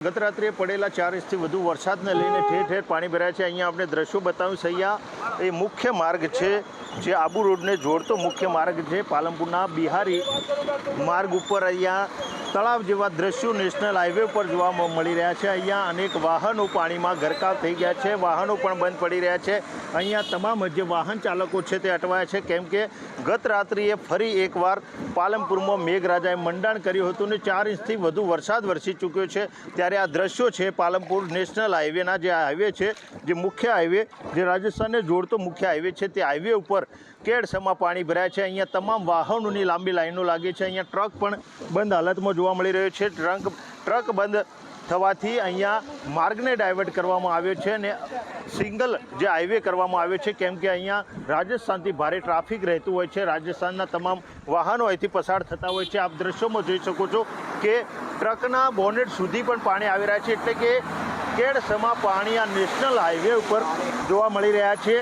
ગત રાત્રે પડેલા 4 ઇંચથી વધુ વરસાદને લઈને ઠેર ઠેર પાણી ભરાયા છે। અહીંયા આપણે દ્રશ્યો બતાવ્યું છે। અહીંયા એ મુખ્ય માર્ગ છે જે આબુ રોડને જોડતો મુખ્ય માર્ગ છે। પાલનપુરના બિહારી માર્ગ ઉપર અહીંયા તળાવ જેવા દ્રશ્યો નેશનલ હાઈવે પર જોવા મળી રહ્યા છે। અહીંયા અનેક વાહનો પાણીમાં ગરકાવ થઈ ગયા છે, વાહનો પણ બંધ પડી રહ્યા છે। અહીંયા તમામ જે વાહન ચાલકો છે તે અટવાયા છે, કેમ કે ગત રાત્રિએ ફરી એકવાર પાલનપુરમાં મેઘરાજાએ મંડાણ કર્યું હતું ને 4 ઇંચથી વધુ વરસાદ વરસી ચૂક્યો છે। ત્યારે આ દ્રશ્યો છે પાલનપુર નેશનલ હાઈવેના, જે હાઈવે છે, જે મુખ્ય હાઈવે, જે રાજસ્થાનને જોડતો મુખ્ય હાઈવે છે, તે હાઈવે ઉપર કેડસમાં પાણી ભરાય છે। અહીંયા તમામ વાહનોની લાંબી લાઈનો લાગી છે। અહીંયા ટ્રક પણ બંધ હાલતમાં જોવા મળી રહ્યો છે। ટ્રક બંધ થવાથી અહીંયા માર્ગને ડાયવર્ટ કરવામાં આવ્યો છે અને સિંગલ જે હાઈવે કરવામાં આવ્યો છે, કેમ કે અહીંયા રાજસ્થાનથી ભારે ટ્રાફિક રહેતું હોય છે। રાજસ્થાનના તમામ વાહનો અહીંથી પસાર થતા હોય છે। આપ દ્રશ્યોમાં જોઈ શકો છો કે ટ્રકના બોનેટ સુધી પણ પાણી આવી રહ્યા છે, એટલે કે કેડસમાં પાણી આ નેશનલ હાઈવે ઉપર જોવા મળી રહ્યા છે।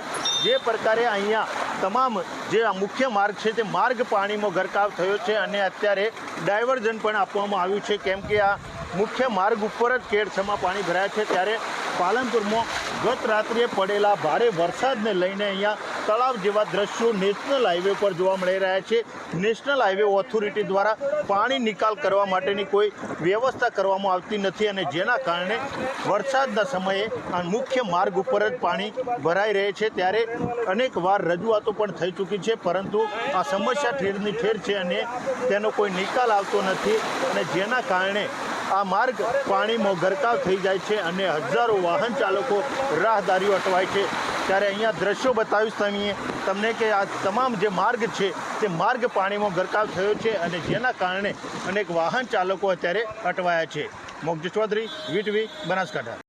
જે પ્રકારે અહીંયા તમામ જે આ મુખ્ય માર્ગ છે તે માર્ગ પાણીમાં ગરકાવ થયો છે અને અત્યારે ડાયવર્ઝન પણ આપવામાં આવ્યું છે, કેમ કે આ મુખ્ય માર્ગ ઉપર જ કેડસમાં પાણી ભરાયા છે। ત્યારે પાલનપુરમાં ગત રાત્રે પડેલા ભારે વરસાદને લઈને અહીંયા તળાવ જેવા દ્રશ્યો નેશનલ હાઈવે પર જોવા મળી રહ્યા છે। નેશનલ હાઈવે ઓથોરિટી દ્વારા પાણી નિકાલ કરવા માટેની કોઈ વ્યવસ્થા કરવામાં આવતી નથી અને જેના કારણે વરસાદના સમયે આ મુખ્ય માર્ગ ઉપર જ પાણી ભરાઈ રહે છે। ત્યારે અનેક વાર રજૂઆતો પણ થઈ ચૂકી છે, પરંતુ આ સમસ્યા ઠેરની ઠેર છે અને તેનો કોઈ નિકાલ આવતો નથી અને જેના કારણે આ માર્ગ પાણીમાં ગરકાવ થઈ જાય છે અને હજારો વાહન ચાલકો રાહદારીઓ અટવાય છે। ત્યારે અહીંયા દ્રશ્યો બતાવીશ તમને કે આ તમામ જે માર્ગ છે તે માર્ગ પાણીમાં ગરકાવ થયો છે અને જેના કારણે અનેક વાહન ચાલકો અત્યારે અટવાયા છે। મોગજી ચૌધરી, વીટીવી, બનાસકાંઠા।